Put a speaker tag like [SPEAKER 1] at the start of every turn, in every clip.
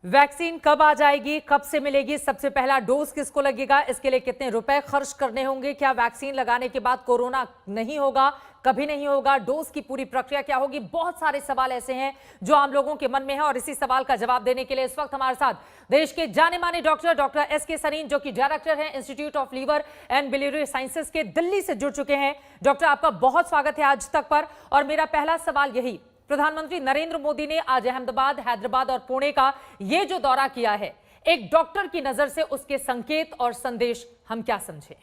[SPEAKER 1] Vaccine कब आ जाएगी, कब से मिलेगी, सबसे पहला डोज किसको लगेगा, इसके लिए कितने रुपए खर्च करने होंगे, क्या वैक्सीन लगाने के बाद कोरोना नहीं होगा, कभी नहीं होगा, डोज की पूरी प्रक्रिया क्या होगी। बहुत सारे सवाल ऐसे हैं जो आम लोगों के मन में है और इसी सवाल का जवाब देने के लिए इस वक्त हमारे साथ देश के जाने माने डॉक्टर एस के सरीन, जो कि डायरेक्टर हैं Institute of Liver and Biliary Sciences के, दिल्ली से जुड़ चुके हैं। डॉक्टर, आपका बहुत स्वागत है आज तक पर। और मेरा पहला सवाल यही, प्रधानमंत्री नरेंद्र मोदी ने आज अहमदाबाद, हैदराबाद और पुणे का ये जो दौरा किया है, एक डॉक्टर की नजर से उसके संकेत और संदेश हम क्या समझे?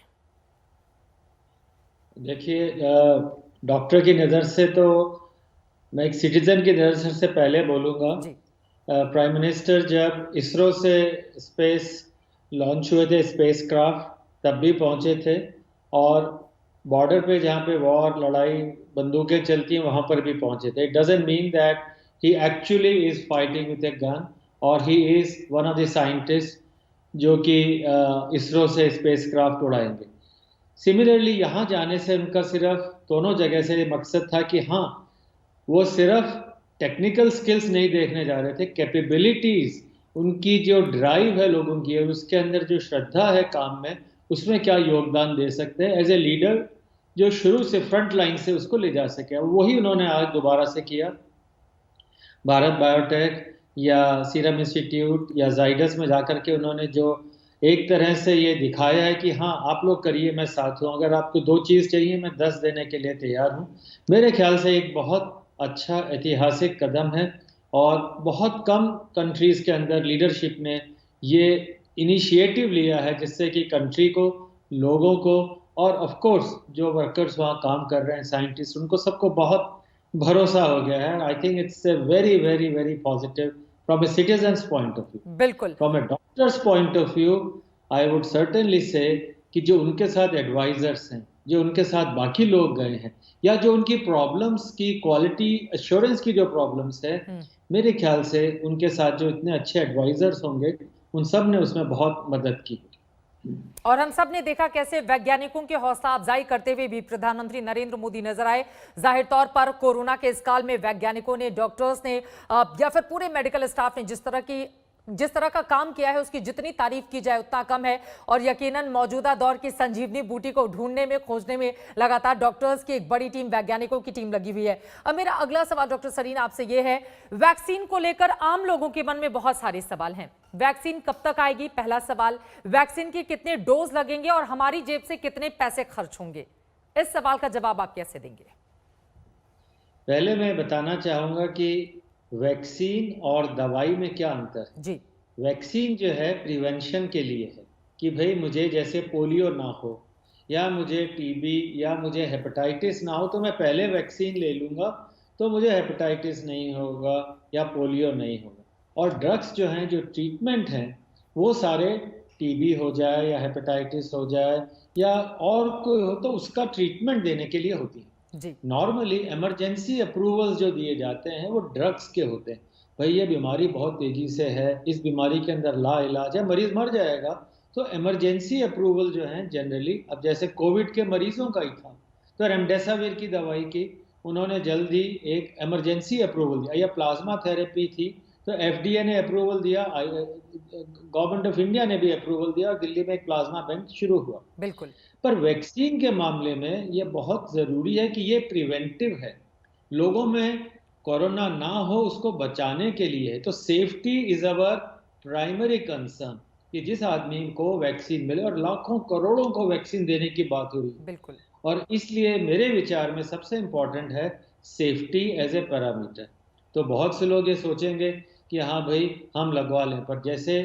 [SPEAKER 2] देखिए, डॉक्टर की नज़र से तो मैं एक सिटीजन की नज़र से पहले बोलूँगा।
[SPEAKER 1] जी।
[SPEAKER 2] प्राइम मिनिस्टर जब इसरो से स्पेस लॉन्च हुए थे, स्पेस क्राफ्ट, तब भी पहुँचे थे। और बॉर्डर पे जहाँ पे वॉर, लड़ाई, बंदूकें चलती हैं, वहाँ पर भी पहुँचे थे। It doesn't mean that he actually is fighting with a gun, और he is one of the scientist जो कि इसरो से स्पेस क्राफ्ट उड़ाएंगे। सिमिलरली यहाँ जाने से उनका सिर्फ दोनों जगह से ये मकसद था कि हाँ, वो सिर्फ टेक्निकल स्किल्स नहीं देखने जा रहे थे, कैपेबिलिटीज, उनकी जो ड्राइव है लोगों की, और उसके अंदर जो श्रद्धा है काम में, उसमें क्या योगदान दे सकते हैं एज ए लीडर, जो शुरू से फ्रंट लाइन से उसको ले जा सके। वही उन्होंने आज दोबारा से किया। भारत बायोटेक या सीरम इंस्टीट्यूट या जाइडस में जाकर के उन्होंने जो एक तरह से ये दिखाया है कि हाँ, आप लोग करिए, मैं साथ हूँ, अगर आपको 2 चीज़ चाहिए मैं 10 देने के लिए तैयार हूँ। मेरे ख्याल से एक बहुत अच्छा ऐतिहासिक कदम है, और बहुत कम कंट्रीज के अंदर लीडरशिप ने ये इनिशिएटिव लिया है, जिससे कि कंट्री को, लोगों को, और ऑफ कोर्स जो वर्कर्स वहाँ काम कर रहे हैं, साइंटिस्ट, उनको सबको बहुत भरोसा हो गया है। I think it's a very very very positive from a citizen's point of view.
[SPEAKER 1] बिल्कुल।
[SPEAKER 2] From a doctor's point of view, I would certainly say कि जो उनके साथ एडवाइजर्स हैं, जो उनके साथ बाकी लोग गए हैं, या जो उनकी प्रॉब्लम्स की क्वालिटी एश्योरेंस की जो प्रॉब्लम्स है, मेरे ख्याल से उनके साथ जो इतने अच्छे एडवाइजर्स होंगे, उन सब ने उसमें बहुत मदद की।
[SPEAKER 1] और हम सब ने देखा कैसे वैज्ञानिकों की हौसला अफजाई करते हुए भी प्रधानमंत्री नरेंद्र मोदी नजर आए। जाहिर तौर पर कोरोना के इस काल में वैज्ञानिकों ने, डॉक्टर्स ने या फिर पूरे मेडिकल स्टाफ ने जिस तरह का काम किया है, उसकी जितनी तारीफ की जाए उतना कम है। और यकीनन मौजूदा दौर की संजीवनी बूटी को ढूंढने में, खोजने में लगातार डॉक्टर्स की एक बड़ी टीम, वैज्ञानिकों की टीम लगी हुई है। अब मेरा अगला सवाल डॉक्टर सरीन आपसे यह है, वैक्सीन को लेकर आम लोगों के मन में बहुत सारे सवाल हैं। वैक्सीन कब तक आएगी, पहला सवाल। वैक्सीन के कितने डोज लगेंगे और हमारी जेब से कितने पैसे खर्च होंगे, इस सवाल का जवाब आप कैसे देंगे?
[SPEAKER 2] पहले मैं बताना चाहूंगा कि वैक्सीन और दवाई में क्या अंतर है।
[SPEAKER 1] जी।
[SPEAKER 2] वैक्सीन जो है प्रिवेंशन के लिए है, कि भाई मुझे जैसे पोलियो ना हो, या मुझे टीबी या मुझे हेपेटाइटिस ना हो, तो मैं पहले वैक्सीन ले लूँगा, तो मुझे हेपेटाइटिस नहीं होगा या पोलियो नहीं होगा। और ड्रग्स जो हैं, जो ट्रीटमेंट हैं, वो सारे टीबी हो जाए या हेपेटाइटिस हो जाए या और कोई हो, तो उसका ट्रीटमेंट देने के लिए होती है।
[SPEAKER 1] जी।
[SPEAKER 2] नॉर्मली इमरजेंसी अप्रूवल्स जो दिए जाते हैं वो ड्रग्स के होते हैं। भाई ये बीमारी बहुत तेजी से है, इस बीमारी के अंदर ला इलाज है, मरीज मर जाएगा, तो इमरजेंसी अप्रूवल जो है जनरली, अब जैसे कोविड के मरीजों का ही था, तो रेमडेसिविर की दवाई की उन्होंने जल्दी एक इमरजेंसी अप्रूवल दिया। या प्लाज्मा थेरेपी थी, तो एफडीए ने अप्रूवल दिया, गवर्नमेंट ऑफ इंडिया ने भी अप्रूवल दिया, और दिल्ली में एक प्लाज्मा बैंक शुरू हुआ।
[SPEAKER 1] बिल्कुल।
[SPEAKER 2] पर वैक्सीन के मामले में ये बहुत ज़रूरी है कि ये प्रिवेंटिव है, लोगों में कोरोना ना हो उसको बचाने के लिए है। तो safety is our primary concern, कि जिस आदमी को वैक्सीन मिले, और लाखों करोड़ों को वैक्सीन देने की बात हो रही है,
[SPEAKER 1] बिल्कुल।
[SPEAKER 2] और इसलिए मेरे विचार में सबसे इम्पोर्टेंट है सेफ्टी एज ए पैरामीटर। तो बहुत से लोग ये सोचेंगे कि हाँ भाई हम लगवा लें, पर जैसे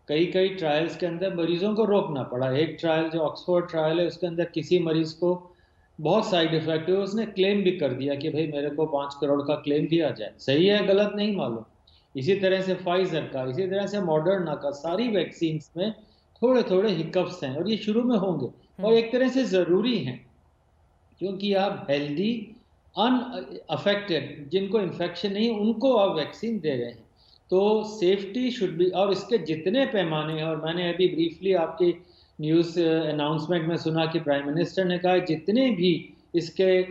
[SPEAKER 2] कई कई ट्रायल्स के अंदर मरीजों को रोकना पड़ा। एक ट्रायल जो ऑक्सफोर्ड ट्रायल है, उसके अंदर किसी मरीज को बहुत साइड इफेक्ट हुए, उसने क्लेम भी कर दिया कि भाई मेरे को 5 करोड़ का क्लेम दिया जाए। सही है गलत नहीं मालूम। इसी तरह से फाइजर का, इसी तरह से मॉडर्ना का, सारी वैक्सीन में थोड़े थोड़े हिकअप्स हैं, और ये शुरू में होंगे, और एक तरह से ज़रूरी हैं, क्योंकि आप हेल्दी, अनअफेक्टेड, जिनको इन्फेक्शन नहीं, उनको आप वैक्सीन दे रहे हैं। तो सेफ्टी शुड बी, और इसके जितने पैमाने हैं, और मैंने अभी ब्रीफली आपकी न्यूज़ अनाउंसमेंट में सुना कि प्राइम मिनिस्टर ने कहा जितने भी इसके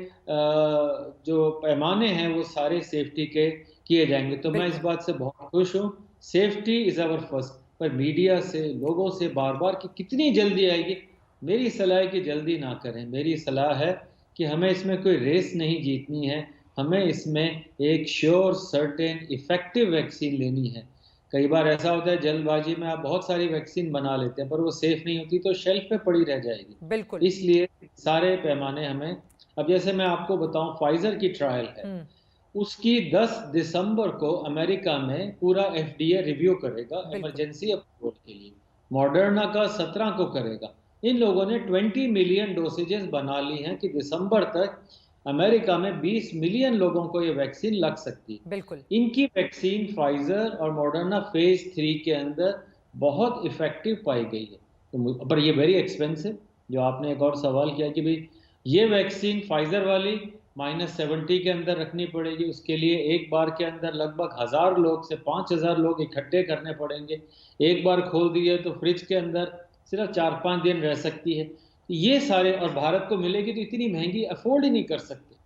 [SPEAKER 2] जो पैमाने हैं वो सारे सेफ्टी के किए जाएंगे। तो मैं इस
[SPEAKER 1] बिल्कुल।
[SPEAKER 2] बात से बहुत खुश हूँ, सेफ्टी इज आवर फर्स्ट। पर मीडिया से, लोगों से बार बार कि कितनी जल्दी आएगी, मेरी सलाह है कि जल्दी ना करें। मेरी सलाह है कि हमें इसमें कोई रेस नहीं जीतनी है, हमें इसमें एक श्योर, सर्टेन, इफेक्टिव वैक्सीन लेनी है। कई बार ऐसा होता है जल्दबाजी में आप बहुत सारी वैक्सीन बना लेते हैं, पर वो सेफ नहीं होती तो शेल्फ पे पड़ी रह जाएगी।
[SPEAKER 1] बिल्कुल।
[SPEAKER 2] इसलिए सारे पैमाने हमें, अब जैसे मैं आपको बताऊं, फाइजर की ट्रायल है,
[SPEAKER 1] हम्म।
[SPEAKER 2] उसकी 10 दिसंबर को अमेरिका में पूरा एफडीए रिव्यू करेगा
[SPEAKER 1] बिल्कुल।
[SPEAKER 2] इमरजेंसी अप्रूवल के लिए। मॉडर्ना का 17 को करेगा। इन लोगों ने 20 मिलियन डोसेजेस बना ली हैं कि दिसंबर तक अमेरिका में 20 मिलियन लोगों को ये वैक्सीन लग सकती है।
[SPEAKER 1] बिल्कुल।
[SPEAKER 2] इनकी वैक्सीन फाइजर और मॉडर्ना फेज 3 के अंदर बहुत इफेक्टिव पाई गई है। पर ये वेरी एक्सपेंसिव। जो आपने एक और सवाल किया कि भाई ये वैक्सीन फाइजर वाली -70 के अंदर रखनी पड़ेगी, उसके लिए एक बार के अंदर लगभग 1000 लोग से 5000 लोग इकट्ठे करने पड़ेंगे। एक बार खोल दिए तो फ्रिज के अंदर सिर्फ 4-5 दिन रह सकती है। ये सारे, और भारत को मिलेगी तो इतनी महंगी अफोर्ड ही नहीं कर सकते।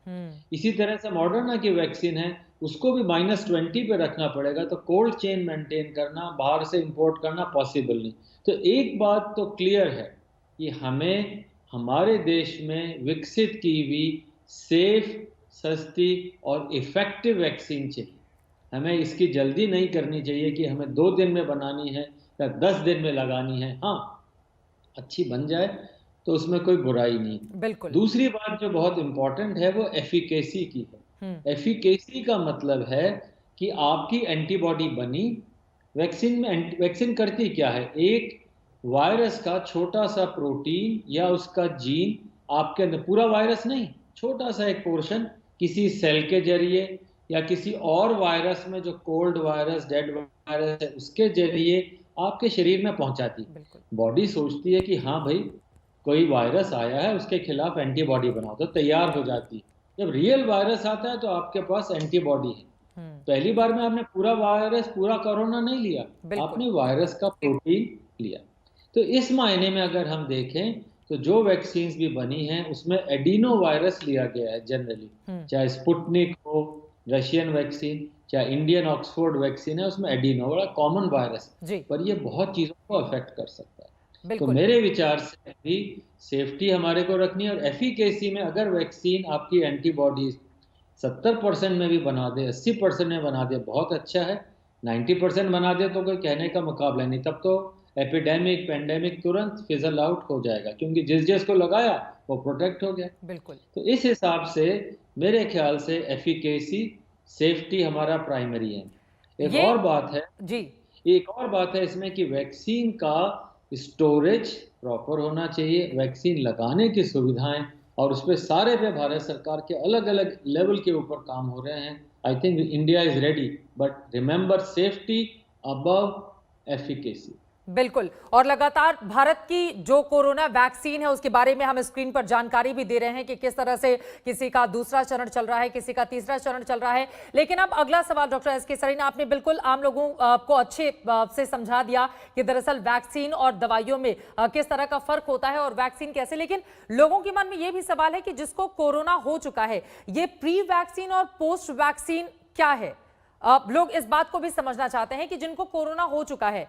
[SPEAKER 2] इसी तरह से मॉडर्ना की वैक्सीन है, उसको भी -20 पे रखना पड़ेगा, तो कोल्ड चेन मेंटेन करना, बाहर से इंपोर्ट करना पॉसिबल नहीं। तो एक बात तो क्लियर है कि हमें हमारे देश में विकसित की हुई सेफ, सस्ती और इफेक्टिव वैक्सीन चाहिए। हमें इसकी जल्दी नहीं करनी चाहिए कि हमें 2 दिन में बनानी है या 10 दिन में लगानी है। हाँ, अच्छी बन जाए तो उसमें कोई बुराई नहीं।
[SPEAKER 1] बिल्कुल।
[SPEAKER 2] दूसरी बात जो बहुत इंपॉर्टेंट है वो एफिकेसी की है। एफिकेसी का मतलब है कि आपकी एंटीबॉडी बनी। वैक्सीन में वैक्सीन करती क्या है, एक वायरस का छोटा सा प्रोटीन या उसका जीन आपके अंदर, पूरा वायरस नहीं, छोटा सा एक पोर्शन किसी सेल के जरिए या किसी और वायरस में, जो कोल्ड वायरस, डेड वायरस है, उसके जरिए आपके शरीर में पहुंचाती है। बॉडी सोचती है कि हाँ भाई कोई वायरस आया है, उसके खिलाफ एंटीबॉडी बनाओ, तो तैयार हो जाती है। जब रियल वायरस आता है तो आपके पास एंटीबॉडी है। पहली बार में आपने पूरा वायरस, पूरा कोरोना नहीं लिया, आपने वायरस का प्रोटीन लिया। तो इस मायने में अगर हम देखें तो जो वैक्सीन्स भी बनी हैं उसमें एडिनो वायरस लिया गया है जनरली, चाहे स्पुतनिक हो, रशियन वैक्सीन, चाहे इंडियन ऑक्सफोर्ड वैक्सीन है, उसमें एडिनो बड़ा कॉमन वायरस, पर ये बहुत चीज़ों को अफेक्ट कर सकता है। तो मेरे विचार से भी सेफ्टी हमारे को रखनी है, और एफिकेसी में अगर वैक्सीन आपकी एंटीबॉडीज 70% में भी बना दे, 80% में बना दे, बहुत अच्छा है। 90% बना दे तो कोई कहने का मुकाबला नहीं, तब तो एपिडेमिक, पेंडेमिक तुरंत फिजल आउट हो जाएगा, क्योंकि जिस जिस को लगाया वो प्रोटेक्ट हो गया।
[SPEAKER 1] बिल्कुल।
[SPEAKER 2] तो इस हिसाब से मेरे ख्याल से एफिकेसी, सेफ्टी हमारा प्राइमरी है। एक और बात है
[SPEAKER 1] जी,
[SPEAKER 2] एक और बात है इसमें कि वैक्सीन का स्टोरेज प्रॉपर होना चाहिए, वैक्सीन लगाने की सुविधाएं, और उस पर सारे पे भारत सरकार के अलग अलग लेवल के ऊपर काम हो रहे हैं। I think India is ready, but remember safety above efficacy.
[SPEAKER 1] बिल्कुल। और लगातार भारत की जो कोरोना वैक्सीन है उसके बारे में हम स्क्रीन पर जानकारी भी दे रहे हैं कि किस तरह से किसी का दूसरा चरण चल रहा है, किसी का तीसरा चरण चल रहा है। लेकिन अब अगला सवाल डॉक्टर एस.के. सरीन, आपने बिल्कुल आम लोगों को अच्छे से समझा दिया कि दरअसल वैक्सीन और दवाइयों में किस तरह का फर्क होता है और वैक्सीन कैसे। लेकिन लोगों के मन में यह भी सवाल है कि जिसको कोरोना हो चुका है, ये प्री वैक्सीन और पोस्ट वैक्सीन क्या है? लोग इस बात को भी समझना चाहते हैं कि जिनको कोरोना हो चुका है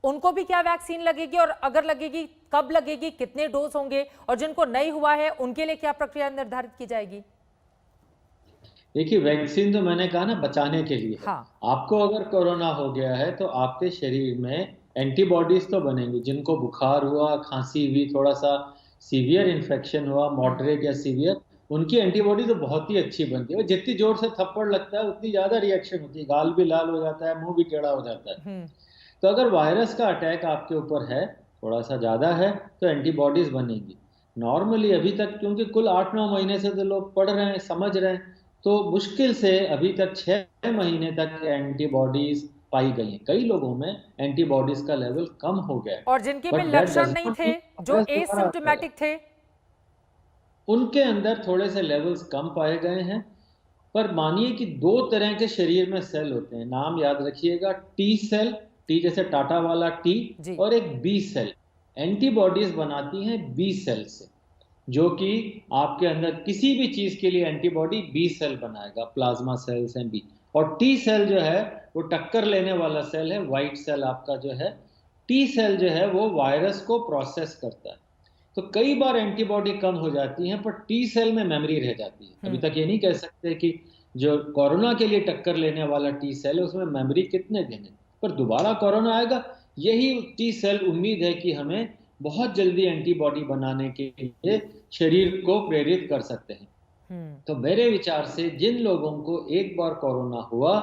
[SPEAKER 1] उनको भी क्या वैक्सीन लगेगी, और अगर लगेगी कब लगेगी, कितने डोज होंगे, और जिनको नहीं हुआ है उनके लिए क्या प्रक्रिया निर्धारित की जाएगी?
[SPEAKER 2] देखिए, वैक्सीन तो मैंने कहा ना बचाने के लिए।
[SPEAKER 1] हाँ।
[SPEAKER 2] आपको अगर कोरोना हो गया है तो आपके शरीर में एंटीबॉडीज तो बनेंगी। जिनको बुखार हुआ, खांसी हुई, थोड़ा सा सीवियर इन्फेक्शन हुआ, मॉडरेट या सीवियर, उनकी एंटीबॉडी तो बहुत ही अच्छी बनती है। जितनी जोर से थप्पड़ लगता है उतनी ज्यादा रिएक्शन होती है, गाल भी लाल हो जाता है, मुंह भी टेढ़ा हो जाता है। तो अगर वायरस का अटैक आपके ऊपर है, थोड़ा सा ज़्यादा है, तो एंटीबॉडीज़ बनेंगी। नॉर्मली अभी तक, क्योंकि कुल 8-9 महीने से तो लोग पढ़ रहे हैं, समझ रहे हैं, तो मुश्किल से अभी तक 6 महीने तक एंटीबॉडीज़ पाई गई हैं। कई लोगों में एंटीबॉडीज़ का लेवल कम हो गया,
[SPEAKER 1] और जिनके में लक्षण नहीं थे, जो एसिम्प्टोमेटिक थे,
[SPEAKER 2] उनके अंदर थोड़े से लेवल्स कम पाए गए हैं। पर मानिए कि 2 तरह के शरीर में सेल होते हैं, नाम याद रखिएगा, टी सेल, टी जैसे टाटा वाला टी, और एक बी सेल। एंटीबॉडीज बनाती हैं बी सेल से, जो कि आपके अंदर किसी भी चीज के लिए एंटीबॉडी बी सेल बनाएगा, प्लाज्मा सेल्स हैं बी। और टी सेल जो है वो टक्कर लेने वाला सेल है, व्हाइट सेल आपका जो है। टी सेल जो है वो वायरस को प्रोसेस करता है। तो कई बार एंटीबॉडी कम हो जाती है, पर टी सेल में मेमोरी रह जाती है। अभी तक ये नहीं कह सकते कि जो कोरोना के लिए टक्कर लेने वाला टी सेल है उसमें मेमोरी कितने दिन है, पर दोबारा कोरोना आएगा, यही टी सेल उम्मीद है कि हमें बहुत जल्दी एंटीबॉडी बनाने के लिए शरीर को प्रेरित कर सकते हैं। तो मेरे विचार से जिन लोगों को एक बार कोरोना हुआ,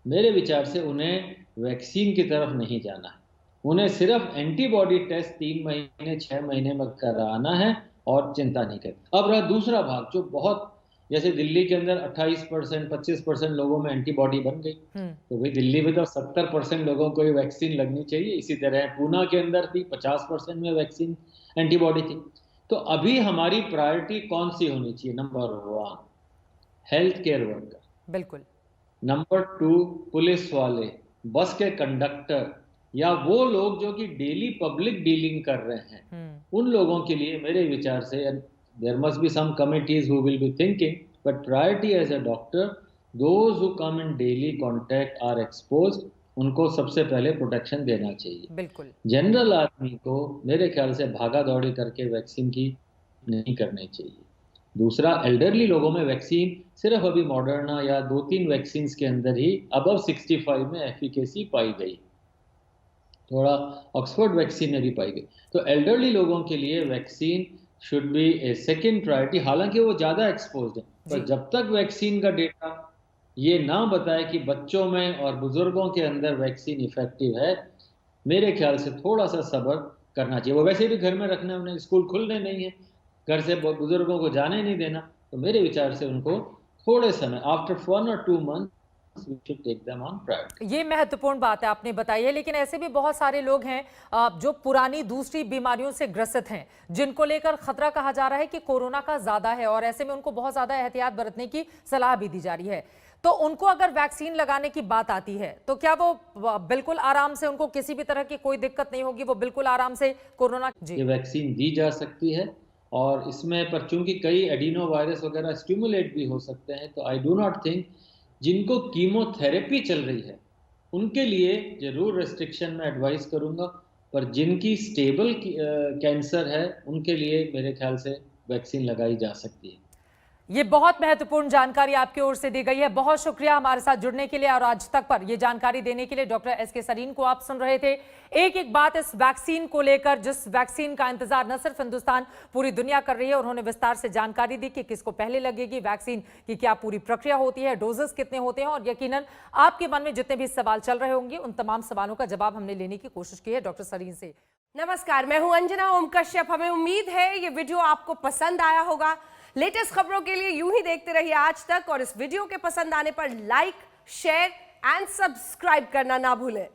[SPEAKER 2] मेरे विचार से उन्हें वैक्सीन की तरफ नहीं जाना है। उन्हें सिर्फ एंटीबॉडी टेस्ट 3 महीने 6 महीने में कराना है और चिंता नहीं करनी। अब रहा दूसरा भाग, जो बहुत, जैसे दिल्ली के अंदर 28% 25% लोगों में एंटीबॉडी बन गई, तो भाई दिल्ली में तो 70% लोगों को ये वैक्सीन लगनी चाहिए। इसी तरह पूना के अंदर थी, 50% में वैक्सीन एंटीबॉडी थी। तो अभी हमारी प्रायोरिटी कौन सी होनी चाहिए? नंबर 1 हेल्थ केयर वर्कर,
[SPEAKER 1] बिल्कुल।
[SPEAKER 2] नंबर 2 पुलिस वाले, बस के कंडक्टर, या वो लोग जो कि डेली पब्लिक डीलिंग कर रहे हैं, उन लोगों के लिए मेरे विचार से there must be some committees who will be thinking, but priority as a doctor, those who come in daily contact are exposed, उनको सबसे पहले प्रोटेक्शन देना चाहिए।
[SPEAKER 1] बिल्कुल।
[SPEAKER 2] जनरल आदमी को मेरे ख्याल से भागा दौड़ी करके वैक्सीन की नहीं करनी चाहिए। दूसरा, एल्डरली लोगों में वैक्सीन सिर्फ अभी मॉडर्ना या 2-3 वैक्सीन के अंदर ही अबव 65 में एफिकेसी पाई गई, थोड़ा ऑक्सफोर्ड वैक्सीन में भी पाई गई। तो एल्डरली लोगों के लिए vaccine should be A second priority, हालांकि वो ज़्यादा एक्सपोज्ड है, पर जब तक वैक्सीन का डेटा ये ना बताए कि बच्चों में और बुजुर्गों के अंदर वैक्सीन इफेक्टिव है, मेरे ख्याल से थोड़ा सा सब्र करना चाहिए। वो वैसे भी घर में रखना, उन्हें स्कूल खुलने नहीं है, घर से बुजुर्गों को जाने नहीं देना, तो मेरे विचार से उनको थोड़े समय, after 1 or 2 months, we should take them on priority।
[SPEAKER 1] ये महत्वपूर्ण बात है आपने बताई है, लेकिन ऐसे भी बहुत सारे लोग हैं जो पुरानी दूसरी बीमारियों से ग्रसित हैं, जिनको लेकर खतरा कहा जा रहा है कि कोरोना का ज्यादा है, और ऐसे में उनको बहुत ज्यादा एहतियात बरतने की सलाह भी दी जा रही है। तो उनको अगर वैक्सीन लगाने की बात आती है तो क्या वो बिल्कुल आराम से, उनको किसी भी तरह की कोई दिक्कत नहीं होगी, वो बिल्कुल आराम से कोरोना जी
[SPEAKER 2] ये वैक्सीन दी जा सकती है, और इसमें पर चूंकि कई एडिनो वायरस वगैरह स्टिमुलेट भी हो सकते हैं, तो आई डू नॉट थिंक जिनको कीमोथेरेपी चल रही है उनके लिए जरूर रेस्ट्रिक्शन में एडवाइस करूंगा, पर जिनकी स्टेबल कैंसर है उनके लिए मेरे ख्याल से वैक्सीन लगाई जा सकती है।
[SPEAKER 1] ये बहुत महत्वपूर्ण जानकारी आपकी ओर से दी गई है। बहुत शुक्रिया हमारे साथ जुड़ने के लिए और आज तक पर ये जानकारी देने के लिए। Doctor S K. सरीन को आप सुन रहे थे। एक एक बात इस वैक्सीन को लेकर, जिस वैक्सीन का इंतजार न सिर्फ हिंदुस्तान, पूरी दुनिया कर रही है। उन्होंने विस्तार से जानकारी दी कि किसको पहले लगेगी वैक्सीन की, क्या पूरी प्रक्रिया होती है, डोजेस कितने होते हैं, और यकीनन आपके मन में जितने भी सवाल चल रहे होंगे उन तमाम सवालों का जवाब हमने लेने की कोशिश की है डॉक्टर सरीन से।
[SPEAKER 3] नमस्कार, मैं हूं अंजना ओम कश्यप। हमें उम्मीद है ये वीडियो आपको पसंद आया होगा। लेटेस्ट खबरों के लिए यूं ही देखते रहिए आज तक, और इस वीडियो के पसंद आने पर लाइक, शेयर एंड सब्सक्राइब करना ना भूलें।